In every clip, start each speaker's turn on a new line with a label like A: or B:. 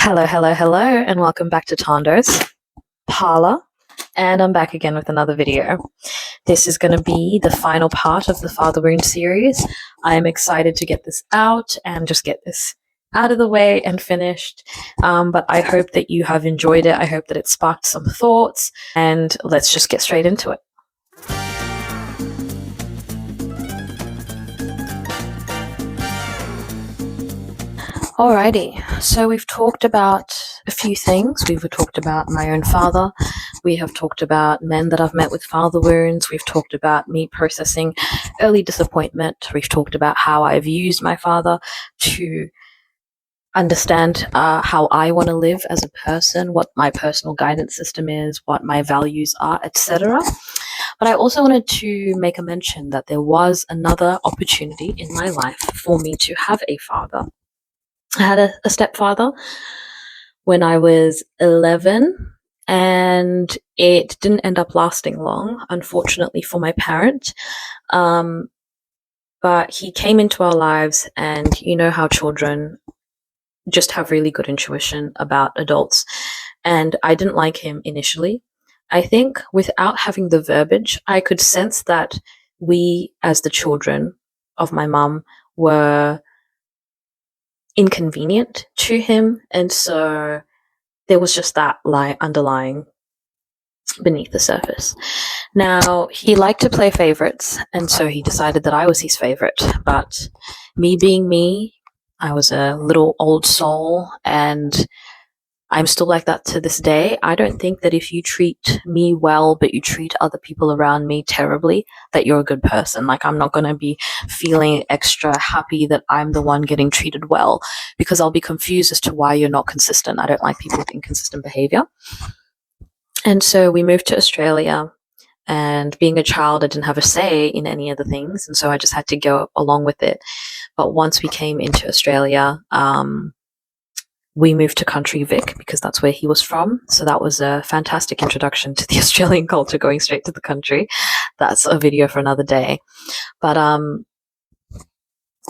A: Hello, hello, hello, and welcome back to Thando's Parlor. And I'm back again with another video. This is going to be the final part of the Father Wound series. I'm excited to get this out and just get this out of the way and finished. But I hope that you have enjoyed it. I hope that it sparked some thoughts, and let's just get straight into it. Alrighty, so we've talked about a few things. We've talked about my own father. We have talked about men that I've met with father wounds. We've talked about me processing early disappointment. We've talked about how I've used my father to understand how I want to live as a person, what my personal guidance system is, what my values are, etc. But I also wanted to make a mention that there was another opportunity in my life for me to have a father. I had a stepfather when I was 11, and it didn't end up lasting long, unfortunately for my parent. But he came into our lives, and you know how children just have really good intuition about adults. And I didn't like him initially. I think without having the verbiage, I could sense that we, as the children of my mum, were inconvenient to him, and so there was just that underlying beneath the surface. Now, he liked to play favorites, and so he decided that I was his favorite, but me being me, I was a little old soul, and I'm still like that to this day. I don't think that if you treat me well, but you treat other people around me terribly, that you're a good person. Like, I'm not going to be feeling extra happy that I'm the one getting treated well, because I'll be confused as to why you're not consistent. I don't like people with inconsistent behavior. And so we moved to Australia, and being a child, I didn't have a say in any of the things, and so I just had to go along with it. But once we came into Australia, we moved to Country Vic because that's where he was from. So that was a fantastic introduction to the Australian culture, going straight to the country. That's a video for another day. But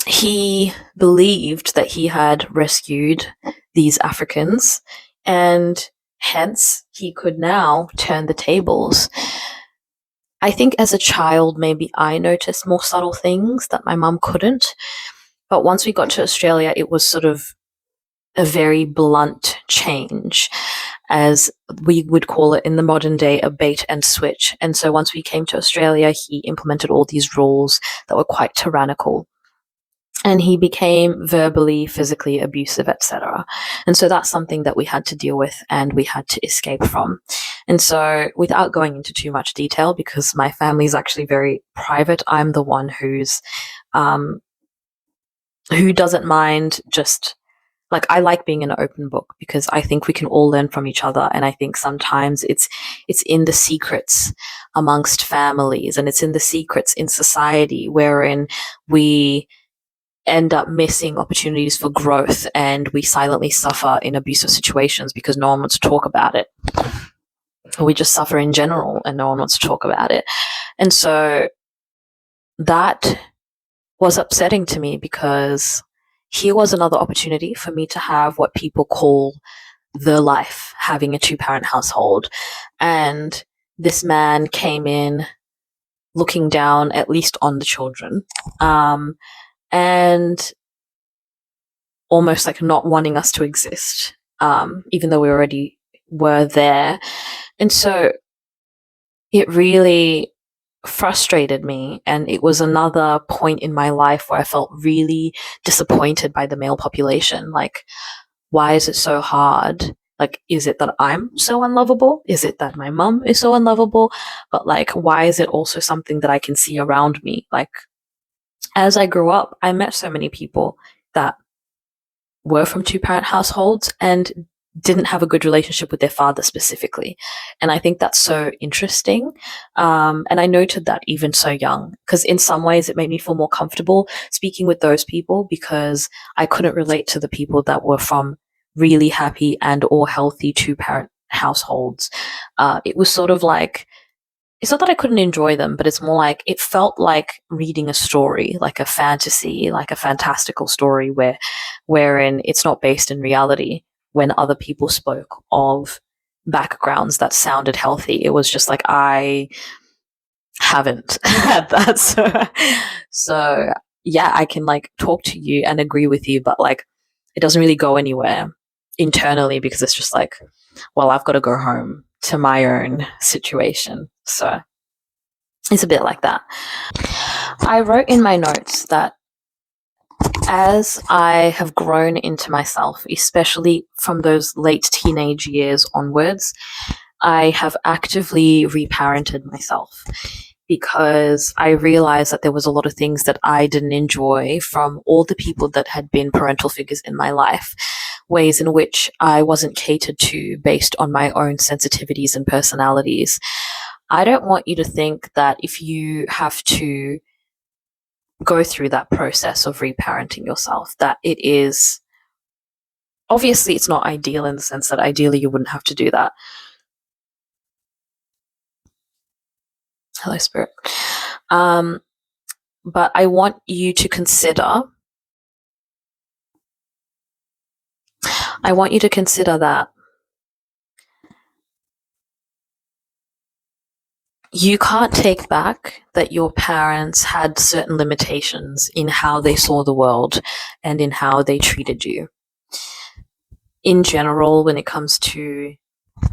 A: he believed that he had rescued these Africans, and hence he could now turn the tables. I think as a child, maybe I noticed more subtle things that my mum couldn't. But once we got to Australia, it was sort of a very blunt change, as we would call it in the modern day, a bait and switch. And so once we came to Australia, he implemented all these rules that were quite tyrannical, and he became verbally, physically abusive, etc. And so that's something that we had to deal with and we had to escape from. And so, without going into too much detail, because my family is actually very private, I'm the one who doesn't mind just, like, I like being an open book because I think we can all learn from each other. And I think sometimes it's in the secrets amongst families, and it's in the secrets in society wherein we end up missing opportunities for growth, and we silently suffer in abusive situations because no one wants to talk about it. We just suffer in general and no one wants to talk about it. And so that was upsetting to me, because here was another opportunity for me to have what people call the life, having a two-parent household. And this man came in looking down, at least on the children, and almost like not wanting us to exist, even though we already were there. And so it really frustrated me, and it was another point in my life where I felt really disappointed by the male population. Like, why is it so hard? Like, is it that I'm so unlovable? Is it that my mum is so unlovable? But like, why is it also something that I can see around me? Like, as I grew up, I met so many people that were from two-parent households and didn't have a good relationship with their father specifically. And I think that's so interesting. And I noted that even so young, because in some ways it made me feel more comfortable speaking with those people, because I couldn't relate to the people that were from really happy and or healthy two-parent households. It was sort of like, it's not that I couldn't enjoy them, but it's more like it felt like reading a story, like a fantasy, like a fantastical story wherein it's not based in reality. when other people spoke of backgrounds that sounded healthy. It was just like, I haven't had that. So yeah, I can like talk to you and agree with you, but like it doesn't really go anywhere internally because it's just like, well, I've got to go home to my own situation. So it's a bit like that. I wrote in my notes that as I have grown into myself, especially from those late teenage years onwards, I have actively reparented myself because I realized that there was a lot of things that I didn't enjoy from all the people that had been parental figures in my life, ways in which I wasn't catered to based on my own sensitivities and personalities. I don't want you to think that if you have to go through that process of reparenting yourself, that it is, obviously it's not ideal in the sense that ideally you wouldn't have to do that. Hello, Spirit. But I want you to consider that you can't take back that your parents had certain limitations in how they saw the world and in how they treated you. In general, when it comes to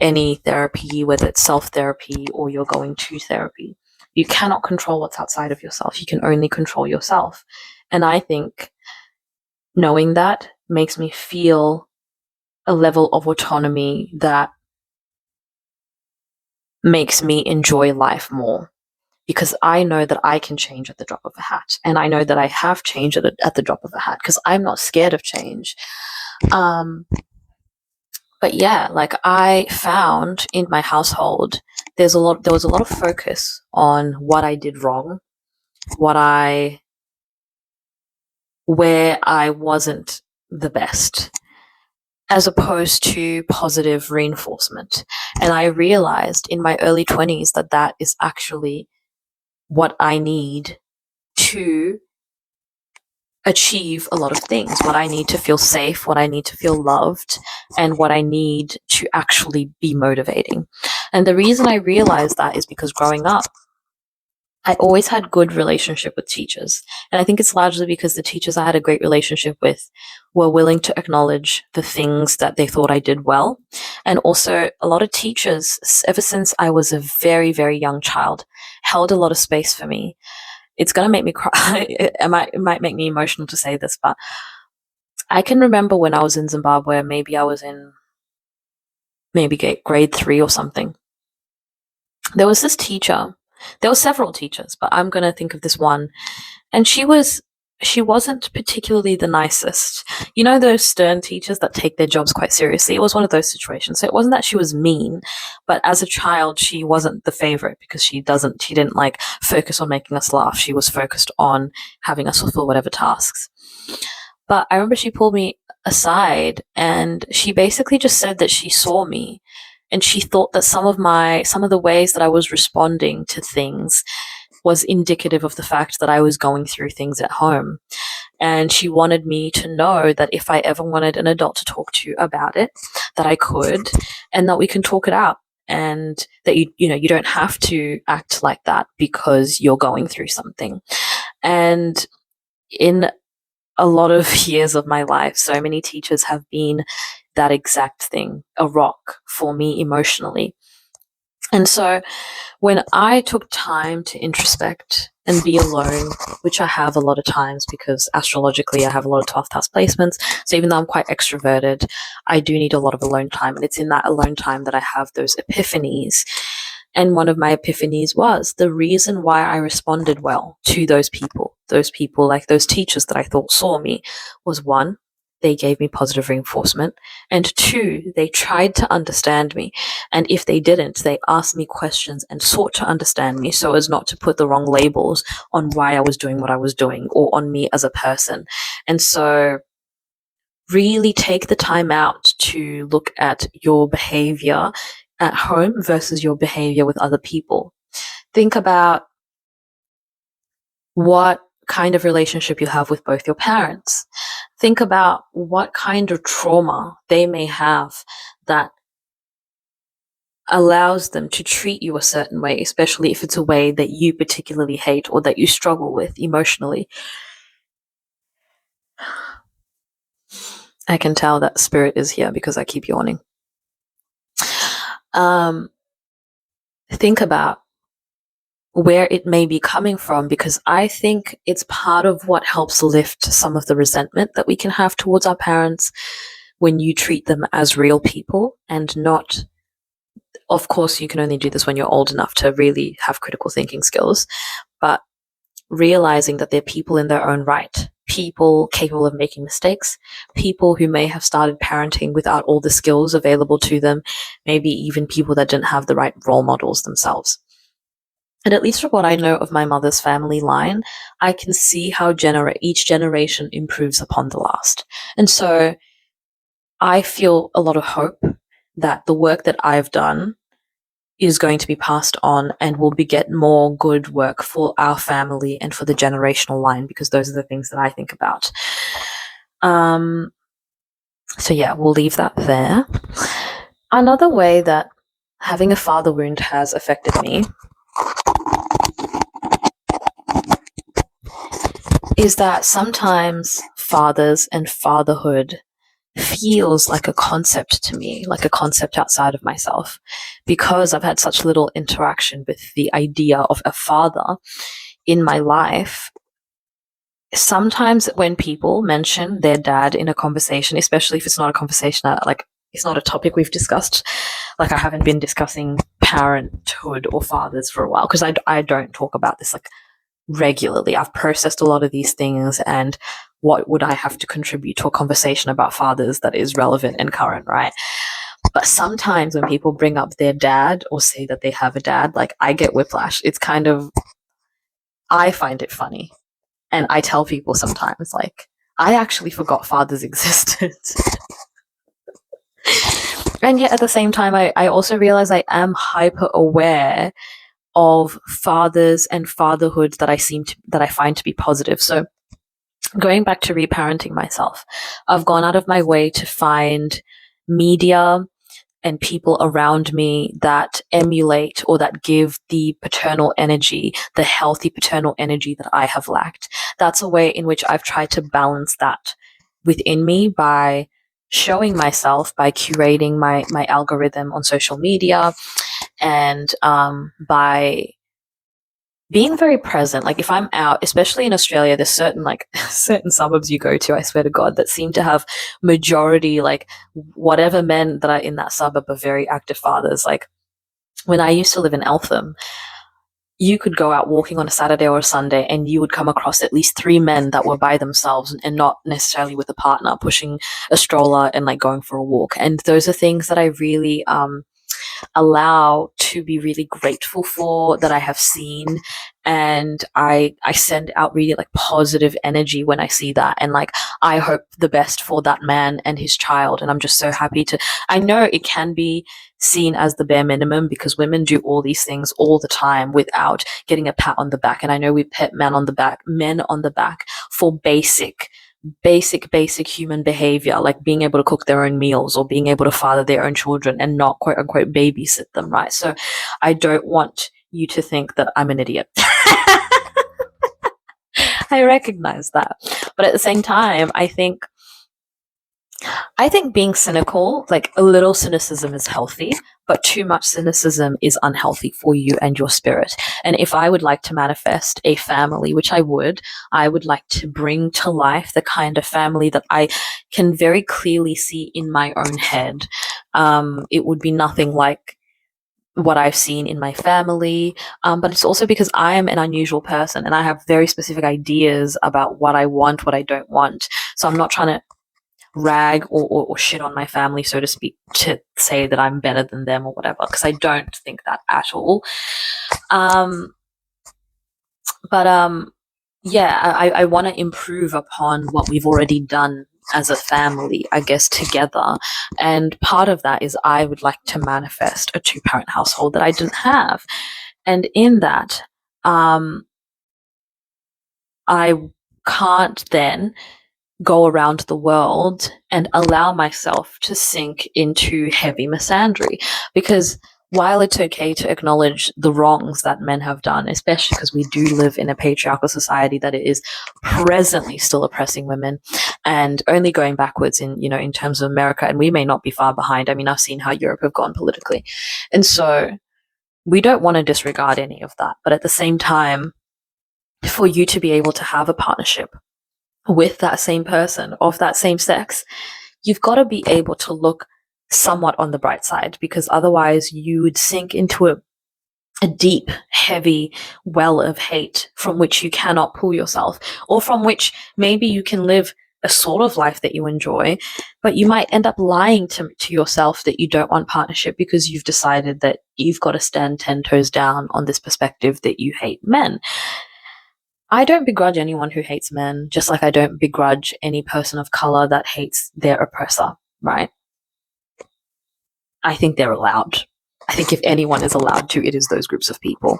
A: any therapy, whether it's self-therapy or you're going to therapy, you cannot control what's outside of yourself. You can only control yourself. And I think knowing that makes me feel a level of autonomy that makes me enjoy life more, because I know that I can change at the drop of a hat, and I know that I have changed at the drop of a hat because I'm not scared of change. But yeah, like I found in my household, there was a lot of focus on what I did wrong, where I wasn't the best, as opposed to positive reinforcement. And I realized in my early 20s that that is actually what I need to achieve a lot of things, what I need to feel safe, what I need to feel loved, and what I need to actually be motivating. And the reason I realized that is because growing up, I always had good relationship with teachers. And I think it's largely because the teachers I had a great relationship with were willing to acknowledge the things that they thought I did well. And also a lot of teachers, ever since I was a very, very young child, held a lot of space for me. It's going to make me cry. It might make me emotional to say this, but I can remember when I was in Zimbabwe, maybe I was in grade 3 or something. There was this teacher. There were several teachers, but I'm going to think of this one. And she wasn't particularly the nicest. You know those stern teachers that take their jobs quite seriously? It was one of those situations. So it wasn't that she was mean, but as a child, she wasn't the favorite because she didn't like focus on making us laugh. She was focused on having us fulfill whatever tasks. But I remember she pulled me aside and she basically just said that she saw me and she thought that some of the ways that I was responding to things was indicative of the fact that I was going through things at home. And she wanted me to know that if I ever wanted an adult to talk to about it, that I could, and that we can talk it out. And that you don't have to act like that because you're going through something. And in a lot of years of my life, so many teachers have been that exact thing, a rock for me emotionally. And so when I took time to introspect and be alone, which I have a lot of times because astrologically I have a lot of 12th house placements, so even though I'm quite extroverted, I do need a lot of alone time. And it's in that alone time that I have those epiphanies. And one of my epiphanies was the reason why I responded well to those people like those teachers that I thought saw me, was one, they gave me positive reinforcement, and two, they tried to understand me. And if they didn't, they asked me questions and sought to understand me so as not to put the wrong labels on why I was doing what I was doing or on me as a person. And so really take the time out to look at your behavior at home versus your behavior with other people. Think about what kind of relationship you have with both your parents. think about what kind of trauma they may have that allows them to treat you a certain way, especially if it's a way that you particularly hate or that you struggle with emotionally. I can tell that spirit is here because I keep yawning. Think about where it may be coming from, because I think it's part of what helps lift some of the resentment that we can have towards our parents when you treat them as real people and not, of course, you can only do this when you're old enough to really have critical thinking skills, but realizing that they're people in their own right, people capable of making mistakes, people who may have started parenting without all the skills available to them, maybe even people that didn't have the right role models themselves. And at least from what I know of my mother's family line, I can see how each generation improves upon the last. And so I feel a lot of hope that the work that I've done is going to be passed on and will beget more good work for our family and for the generational line, because those are the things that I think about. So yeah, we'll leave that there. Another way that having a father wound has affected me is that sometimes fathers and fatherhood feels like a concept to me, like a concept outside of myself, because I've had such little interaction with the idea of a father in my life. Sometimes when people mention their dad in a conversation, especially if it's not a conversation that, like, it's not a topic we've discussed, like I haven't been discussing parenthood or fathers for a while, because I don't talk about this like regularly. I've processed a lot of these things, and what would I have to contribute to a conversation about fathers that is relevant and current, right? But sometimes when people bring up their dad or say that they have a dad, like, I get whiplash. It's kind of, I find it funny. And I tell people sometimes, like, I actually forgot fathers existed. And yet at the same time, I also realize I am hyper aware of fathers and fatherhood that I find to be positive. So going back to reparenting myself, I've gone out of my way to find media and people around me that emulate or that give the paternal energy, the healthy paternal energy that I have lacked. That's a way in which I've tried to balance that within me by showing myself, by curating my algorithm on social media, and by being very present. Like, if I'm out, especially in Australia, there's certain certain suburbs you go to, I swear to God, that seem to have majority, like, whatever men that are in that suburb are very active fathers. Like, when I used to live in Eltham, you could go out walking on a Saturday or a Sunday and you would come across at least 3 men that were by themselves and not necessarily with a partner, pushing a stroller and like going for a walk. And those are things that I really allow to be really grateful for, that I have seen. And I send out really like positive energy when I see that, and like I hope the best for that man and his child. And I'm just so happy to, I know it can be seen as the bare minimum because women do all these things all the time without getting a pat on the back. And I know we pat men on the back for basic human behavior, like being able to cook their own meals or being able to father their own children and not quote unquote babysit them, right? So I don't want you to think that I'm an idiot. I recognize that. But at the same time, I think being cynical, like a little cynicism is healthy, but too much cynicism is unhealthy for you and your spirit. And if I would like to manifest a family, which I would like to bring to life the kind of family that I can very clearly see in my own head. It would be nothing like what I've seen in my family, but it's also because I am an unusual person and I have very specific ideas about what I want, what I don't want. So I'm not trying to rag or shit on my family, so to speak, to say that I'm better than them or whatever, because I don't think that at all. Yeah, I want to improve upon what we've already done as a family, I guess, together. And part of that is I would like to manifest a 2-parent household that I didn't have. And in that, I can't then go around the world and allow myself to sink into heavy misandry. Because while it's okay to acknowledge the wrongs that men have done, especially because we do live in a patriarchal society that is presently still oppressing women and only going backwards in, in terms of America, and we may not be far behind. I mean, I've seen how Europe have gone politically. And so we don't want to disregard any of that. But at the same time, for you to be able to have a partnership with that same person of that same sex, you've got to be able to look somewhat on the bright side, because otherwise you would sink into a deep, heavy well of hate from which you cannot pull yourself, or from which maybe you can live a sort of life that you enjoy, but you might end up lying to yourself that you don't want partnership because you've decided that you've got to stand 10 toes down on this perspective that you hate men. I don't begrudge anyone who hates men, just like I don't begrudge any person of color that hates their oppressor, right? I think they're allowed. I think if anyone is allowed to, it is those groups of people.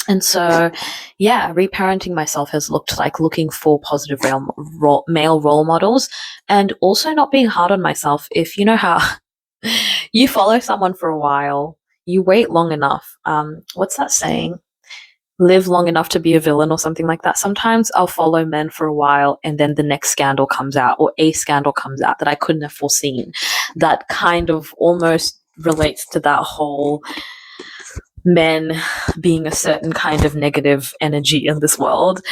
A: And so, yeah, reparenting myself has looked like looking for positive male role models, and also not being hard on myself. If you know how you follow someone for a while, you wait long enough. What's that saying? Live long enough to be a villain or something like that. Sometimes I'll follow men for a while and then the next scandal comes out, or a scandal comes out that I couldn't have foreseen. That kind of almost relates to that whole men being a certain kind of negative energy in this world.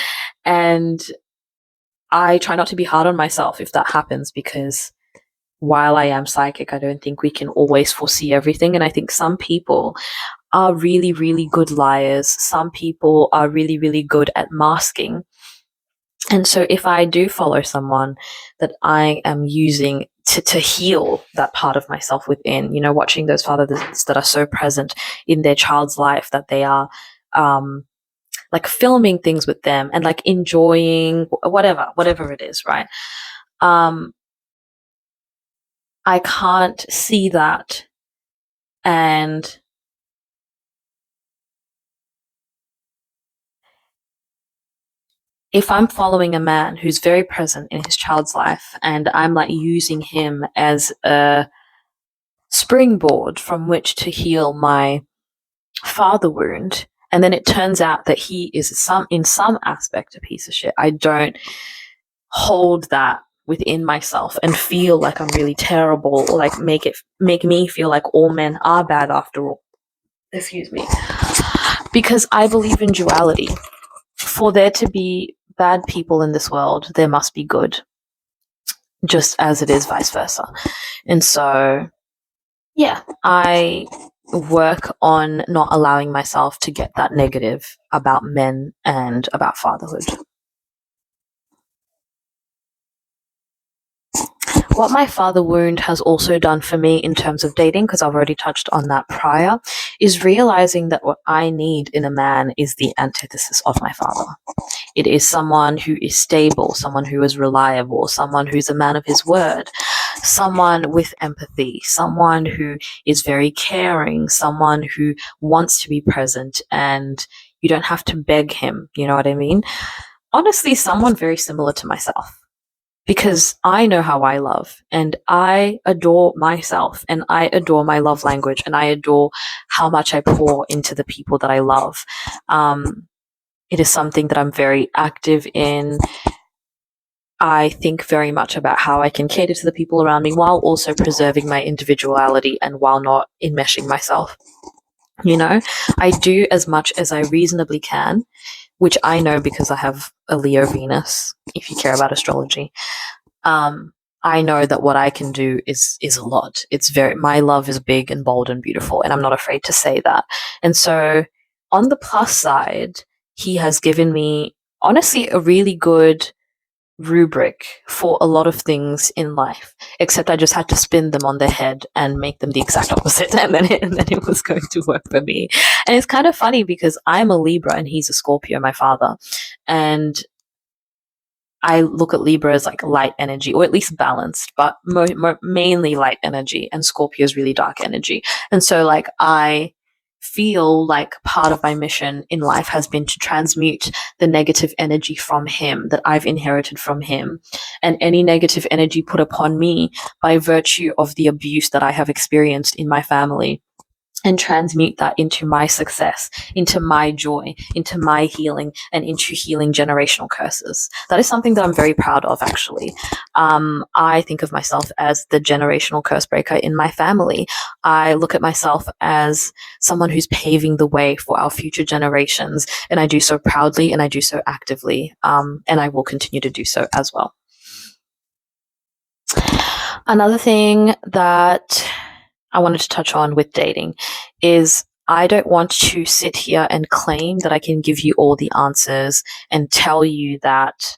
A: And I try not to be hard on myself if that happens, because while I am psychic, I don't think we can always foresee everything. And I think some people are really, really good liars. Some people are really, really good at masking. And so if I do follow someone that I am using to heal that part of myself within, watching those fathers that are so present in their child's life that they are like filming things with them and like enjoying whatever it is, right? I can't see that. And if I'm following a man who's very present in his child's life and I'm like using him as a springboard from which to heal my father wound, and then it turns out that he is in some aspect a piece of shit, I don't hold that within myself and feel like I'm really terrible, or like make me feel like all men are bad after all. Excuse me. Because I believe in duality. For there to be bad people in this world, there must be good, just as it is vice versa. And so, yeah, I work on not allowing myself to get that negative about men and about fatherhood. What my father wound has also done for me in terms of dating, because I've already touched on that prior, is realizing that what I need in a man is the antithesis of my father. It is someone who is stable, someone who is reliable, someone who's a man of his word, someone with empathy, someone who is very caring, someone who wants to be present and you don't have to beg him, you know what I mean? Honestly, someone very similar to myself. Because I know how I love, and I adore myself, and I adore my love language, and I adore how much I pour into the people that I love. It is something that I'm very active in. I think very much about how I can cater to the people around me while also preserving my individuality and while not enmeshing myself. I do as much as I reasonably can, which I know because I have a Leo Venus, if you care about astrology. I know that what I can do is a lot. My love is big and bold and beautiful, and I'm not afraid to say that. And so on the plus side, he has given me, honestly, a really good rubric for a lot of things in life, except I just had to spin them on their head and make them the exact opposite, and then it was going to work for me. And it's kind of funny because I'm a Libra and he's a Scorpio, my father, and I look at Libra as like light energy, or at least balanced, but mainly light energy, and Scorpio is really dark energy. And so like I feel like part of my mission in life has been to transmute the negative energy from him that I've inherited from him, and any negative energy put upon me by virtue of the abuse that I have experienced in my family, and transmute that into my success, into my joy, into my healing, and into healing generational curses. That is something that I'm very proud of, actually. I think of myself as the generational curse breaker in my family. I look at myself as someone who's paving the way for our future generations, and I do so proudly and I do so actively, and I will continue to do so as well. Another thing that I wanted to touch on with dating is I don't want to sit here and claim that I can give you all the answers and tell you that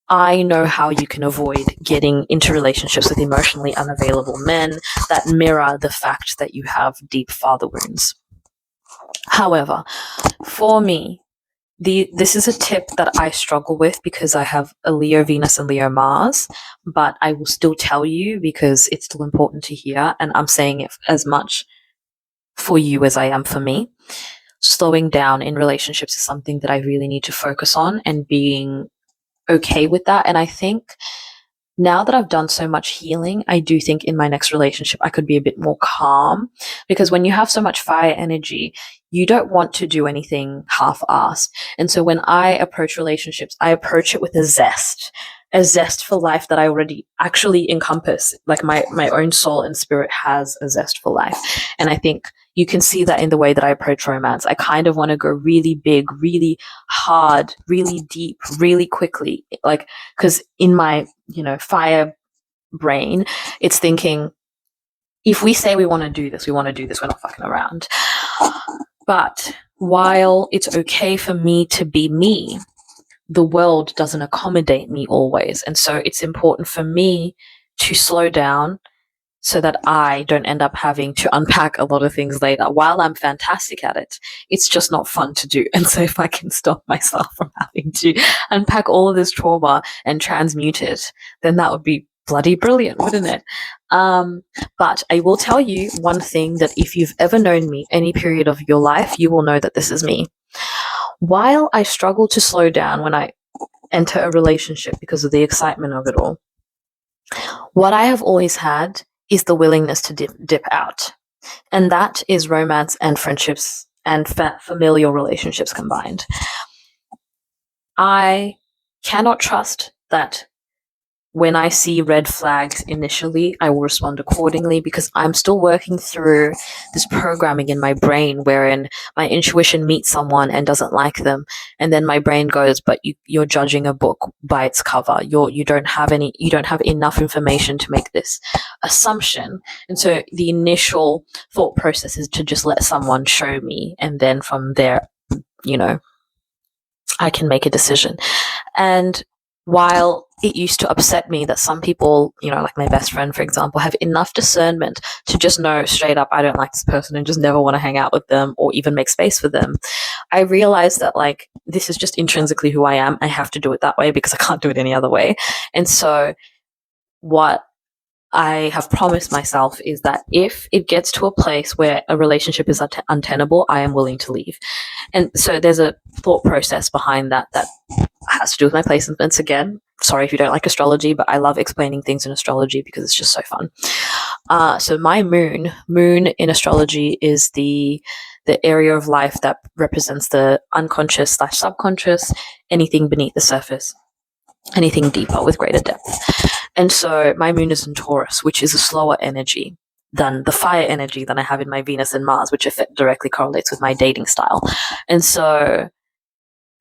A: I know how you can avoid getting into relationships with emotionally unavailable men that mirror the fact that you have deep father wounds. However, for me, this is a tip that I struggle with because I have a Leo Venus and Leo Mars, but I will still tell you because it's still important to hear, and I'm saying it as much for you as I am for me. Slowing down in relationships is something that I really need to focus on, and being okay with that. And I think now that I've done so much healing, I do think in my next relationship I could be a bit more calm, because when you have so much fire energy, you don't want to do anything half-assed. And so when I approach relationships, I approach it with a zest for life that I already actually encompass. Like my own soul and spirit has a zest for life. And I think you can see that in the way that I approach romance. I kind of want to go really big, really hard, really deep, really quickly. Like, because in my, fire brain, it's thinking, if we say we want to do this, we want to do this. We're not fucking around. But while it's okay for me to be me, the world doesn't accommodate me always. And so it's important for me to slow down so that I don't end up having to unpack a lot of things later. While I'm fantastic at it, it's just not fun to do. And so if I can stop myself from having to unpack all of this trauma and transmute it, then that would be bloody brilliant, wouldn't it? But I will tell you one thing, that if you've ever known me any period of your life, you will know that this is me. While I struggle to slow down when I enter a relationship because of the excitement of it all, what I have always had is the willingness to dip out. And that is romance and friendships and familial relationships combined. I cannot trust that when I see red flags initially, I will respond accordingly, because I'm still working through this programming in my brain wherein my intuition meets someone and doesn't like them. And then my brain goes, but you're judging a book by its cover. You don't have enough information to make this assumption. And so the initial thought process is to just let someone show me. And then from there, I can make a decision. And while it used to upset me that some people, like my best friend, for example, have enough discernment to just know straight up, I don't like this person, and just never want to hang out with them or even make space for them, I realized that, like, this is just intrinsically who I am. I have to do it that way because I can't do it any other way. And so what I have promised myself is that if it gets to a place where a relationship is untenable, I am willing to leave. And so there's a thought process behind that has to do with my placements again. Sorry if you don't like astrology, but I love explaining things in astrology because it's just so fun. So my moon in astrology is the area of life that represents the unconscious/subconscious, anything beneath the surface, anything deeper with greater depth. And so my moon is in Taurus, which is a slower energy than the fire energy that I have in my Venus and Mars, which directly correlates with my dating style. And so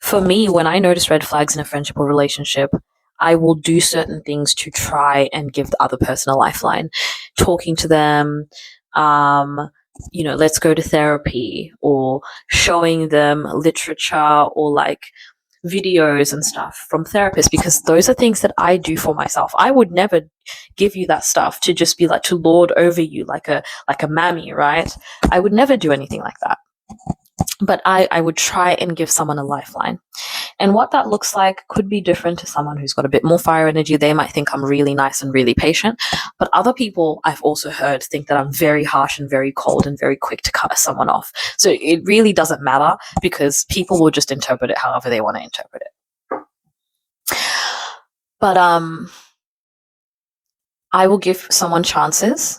A: for me, when I notice red flags in a friendship or relationship, I will do certain things to try and give the other person a lifeline. Talking to them, let's go to therapy, or showing them literature or like videos and stuff from therapists, because those are things that I do for myself. I would never give you that stuff to just be like, to lord over you like a mammy, right? I would never do anything like that. But I would try and give someone a lifeline. And what that looks like could be different to someone who's got a bit more fire energy. They might think I'm really nice and really patient. But other people I've also heard think that I'm very harsh and very cold and very quick to cut someone off. So it really doesn't matter, because people will just interpret it however they want to interpret it. But I will give someone chances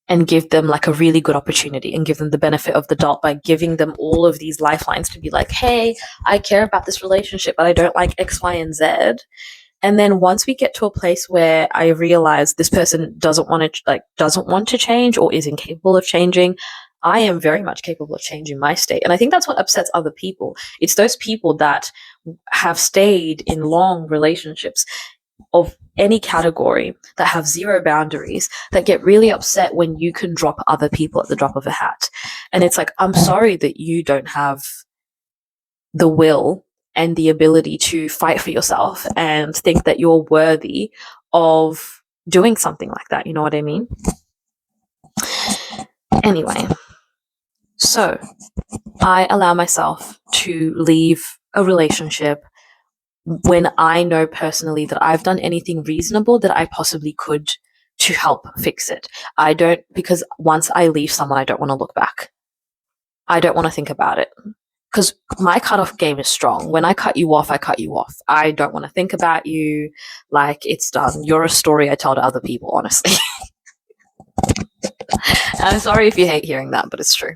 A: and give them like a really good opportunity and give them the benefit of the doubt by giving them all of these lifelines to be like, hey, I care about this relationship, but I don't like X, Y, and Z. And then once we get to a place where I realize this person doesn't want to change or is incapable of changing, I am very much capable of changing my state. And I think that's what upsets other people. It's those people that have stayed in long relationships of any category that have zero boundaries that get really upset when you can drop other people at the drop of a hat. And it's like, I'm sorry that you don't have the will and the ability to fight for yourself and think that you're worthy of doing something like that. You know what I mean? Anyway, so I allow myself to leave a relationship when I know personally that I've done anything reasonable that I possibly could to help fix it. I don't, because once I leave someone, I don't want to look back. I don't want to think about it, because my cutoff game is strong. When I cut you off, I cut you off. I don't want to think about you. Like, it's done. You're a story I tell to other people, honestly. I'm sorry if you hate hearing that, but it's true.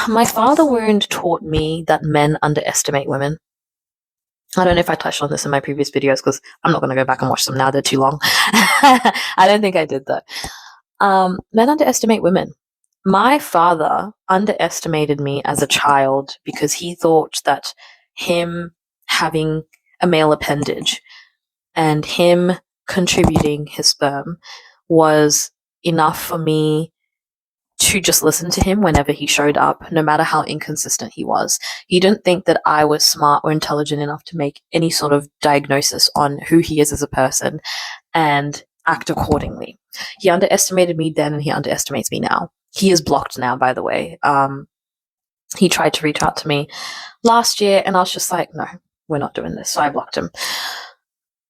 A: My father wound taught me that men underestimate women. I don't know if I touched on this in my previous videos, because I'm not going to go back and watch them now. They're too long. I don't think I did, though. Men underestimate women. My father underestimated me as a child because he thought that him having a male appendage and him contributing his sperm was enough for me to just listen to him whenever he showed up, no matter how inconsistent he was. He didn't think that I was smart or intelligent enough to make any sort of diagnosis on who he is as a person and act accordingly. He underestimated me then, and he underestimates me now. He is blocked now, by the way. He tried to reach out to me last year, and I was just like, no, we're not doing this. So I blocked him.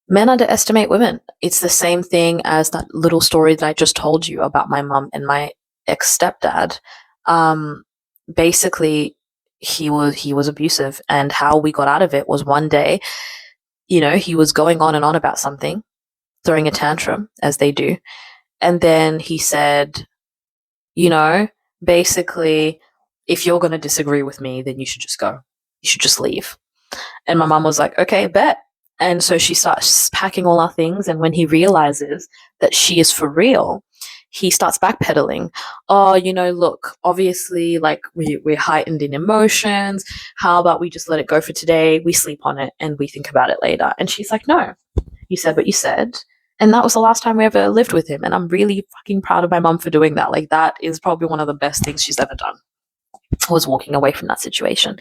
A: Men underestimate women. It's the same thing as that little story that I just told you about my mum and my ex-stepdad. Basically, he was abusive, and how we got out of it was one day, he was going on and on about something, throwing a tantrum, as they do. And then he said, basically, if you're going to disagree with me, then you should just go. You should just leave. And my mum was like, okay, bet. And so she starts packing all our things. And when he realizes that she is for real, he starts backpedaling. Oh, look, obviously, like, we're heightened in emotions. How about we just let it go for today? We sleep on it and we think about it later. And she's like, no, you said what you said. And that was the last time we ever lived with him. And I'm really fucking proud of my mum for doing that. Like, that is probably one of the best things she's ever done, was walking away from that situation.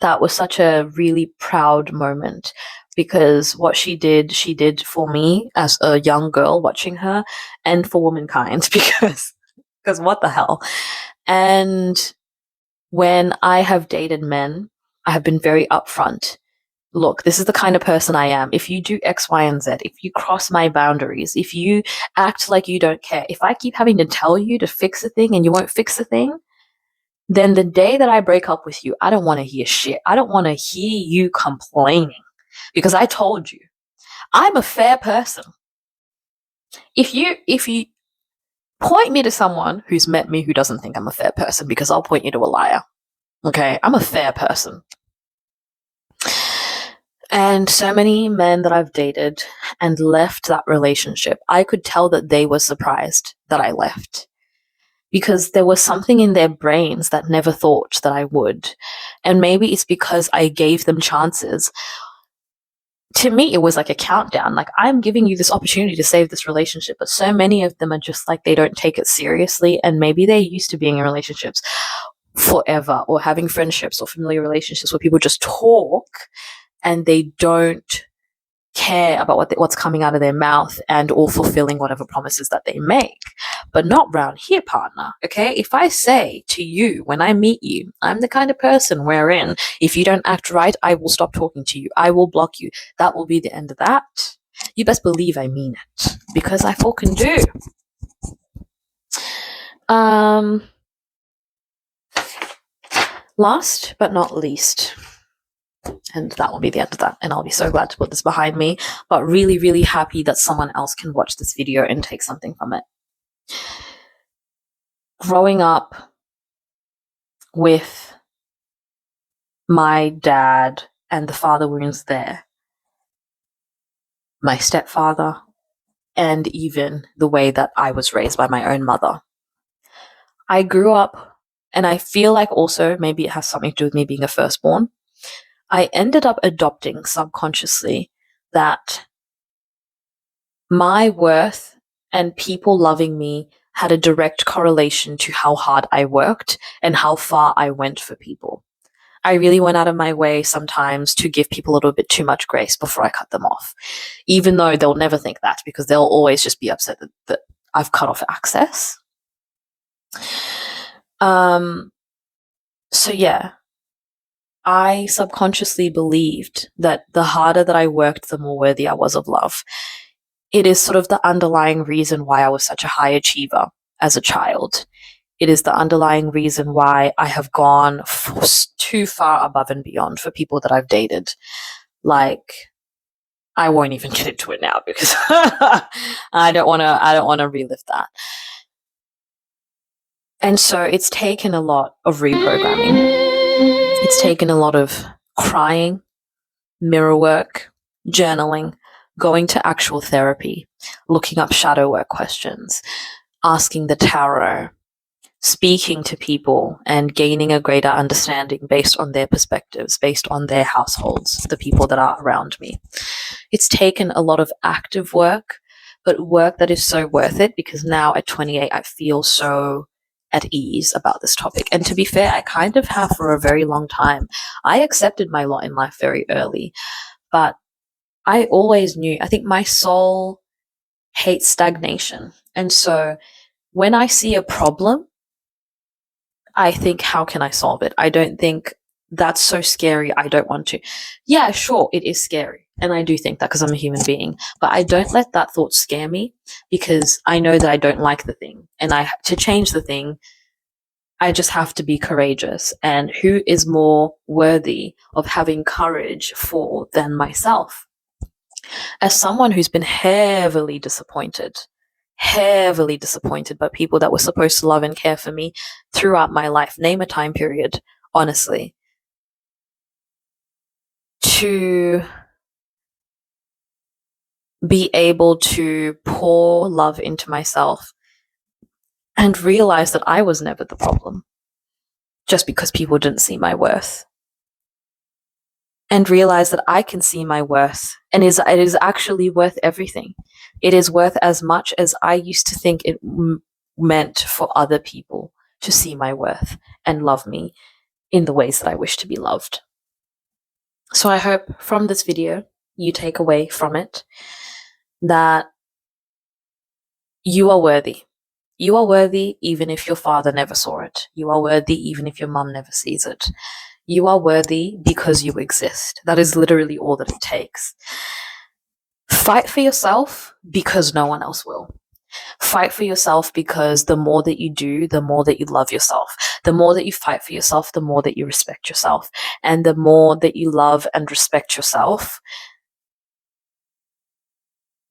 A: That was such a really proud moment, because what she did for me as a young girl watching her, and for womankind, because what the hell. And when I have dated men, I have been very upfront. Look, this is the kind of person I am. If you do X, Y, and Z, if you cross my boundaries, if you act like you don't care, if I keep having to tell you to fix a thing and you won't fix a thing, then the day that I break up with you, I don't want to hear shit. I don't want to hear you complaining, because I told you, I'm a fair person. If you point me to someone who's met me who doesn't think I'm a fair person, because I'll point you to a liar. Okay? I'm a fair person. And so many men that I've dated and left that relationship, I could tell that they were surprised that I left, because there was something in their brains that never thought that I would. And maybe it's because I gave them chances. To me, it was like a countdown. Like, I'm giving you this opportunity to save this relationship. But so many of them are just like, they don't take it seriously. And maybe they're used to being in relationships forever, or having friendships or familiar relationships where people just talk and they don't care about what's coming out of their mouth and or fulfilling whatever promises that they make. But not round here, partner. Okay, if I say to you when I meet you, I'm the kind of person wherein if you don't act right, I will stop talking to you, I will block you, that will be the end of that. You best believe I mean it, because I fucking do. Last but not least, and that will be the end of that, and I'll be so glad to put this behind me, but really, really happy that someone else can watch this video and take something from it. Growing up with my dad and the father wounds there, my stepfather, and even the way that I was raised by my own mother. I grew up, and I feel like also maybe it has something to do with me being a firstborn. I ended up adopting subconsciously that my worth and people loving me had a direct correlation to how hard I worked and how far I went for people. I really went out of my way sometimes to give people a little bit too much grace before I cut them off, even though they'll never think that because they'll always just be upset that I've cut off access. So yeah, I subconsciously believed that the harder that I worked, the more worthy I was of love. It is sort of the underlying reason why I was such a high achiever as a child. It is the underlying reason why I have gone too far above and beyond for people that I've dated. Like, I won't even get into it now because I don't want to relive that. And so it's taken a lot of reprogramming. It's taken a lot of crying, mirror work, journaling, going to actual therapy, looking up shadow work questions, asking the tarot, speaking to people and gaining a greater understanding based on their perspectives, based on their households, the people that are around me. It's taken a lot of active work, but work that is so worth it because now at 28, I feel so at ease about this topic. And to be fair, I kind of have for a very long time. I accepted my lot in life very early, but I always knew, I think my soul hates stagnation. And so when I see a problem, I think, how can I solve it? I don't think that's so scary. I don't want to. Yeah, sure, it is scary. And I do think that because I'm a human being. But I don't let that thought scare me because I know that I don't like the thing. And to change the thing, I just have to be courageous. And who is more worthy of having courage for than myself? As someone who's been heavily disappointed by people that were supposed to love and care for me throughout my life. Name a time period, honestly. To be able to pour love into myself and realize that I was never the problem just because people didn't see my worth. And realize that I can see my worth and it is actually worth everything. It is worth as much as I used to think it meant for other people to see my worth and love me in the ways that I wish to be loved. So I hope from this video you take away from it that you are worthy. You are worthy even if your father never saw it. You are worthy even if your mum never sees it. You are worthy because you exist. That is literally all that it takes. Fight for yourself because no one else will. Fight for yourself because the more that you do, the more that you love yourself. The more that you fight for yourself, the more that you respect yourself. And the more that you love and respect yourself,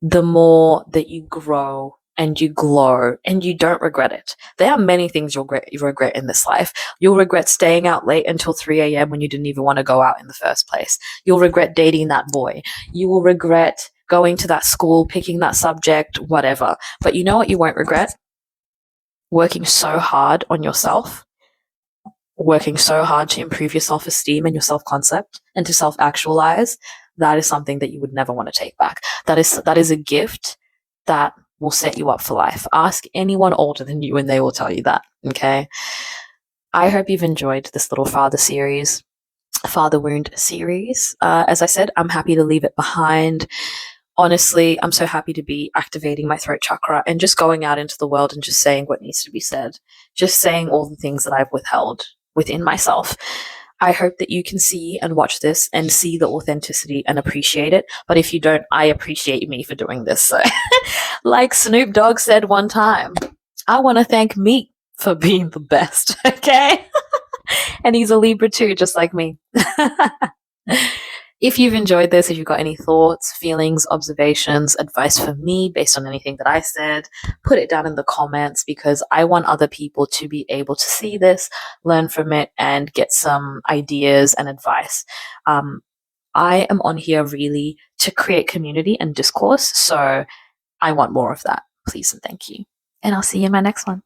A: the more that you grow and you glow and you don't regret it. There are many things you'll regret in this life. You'll regret staying out late until 3 a.m. when you didn't even want to go out in the first place. You'll regret dating that boy. You will regret going to that school, picking that subject, whatever. But you know what you won't regret? Working so hard on yourself, working so hard to improve your self-esteem and your self-concept and to self-actualize. That is something that you would never want to take back. That is a gift that will set you up for life. Ask anyone older than you and they will tell you that, okay? I hope you've enjoyed this little father series. father wound series. As I said, I'm happy to leave it behind. Honestly, I'm so happy to be activating my throat chakra and just going out into the world and just saying what needs to be said, just saying all the things that I've withheld within myself. I hope that you can see and watch this and see the authenticity and appreciate it. But if you don't, I appreciate me for doing this. So, like Snoop Dogg said one time, I want to thank me for being the best. Okay. And he's a Libra too, just like me. If you've enjoyed this, if you've got any thoughts, feelings, observations, advice for me based on anything that I said, put it down in the comments because I want other people to be able to see this, learn from it, and get some ideas and advice. I am on here really to create community and discourse, so I want more of that. Please and thank you. And I'll see you in my next one.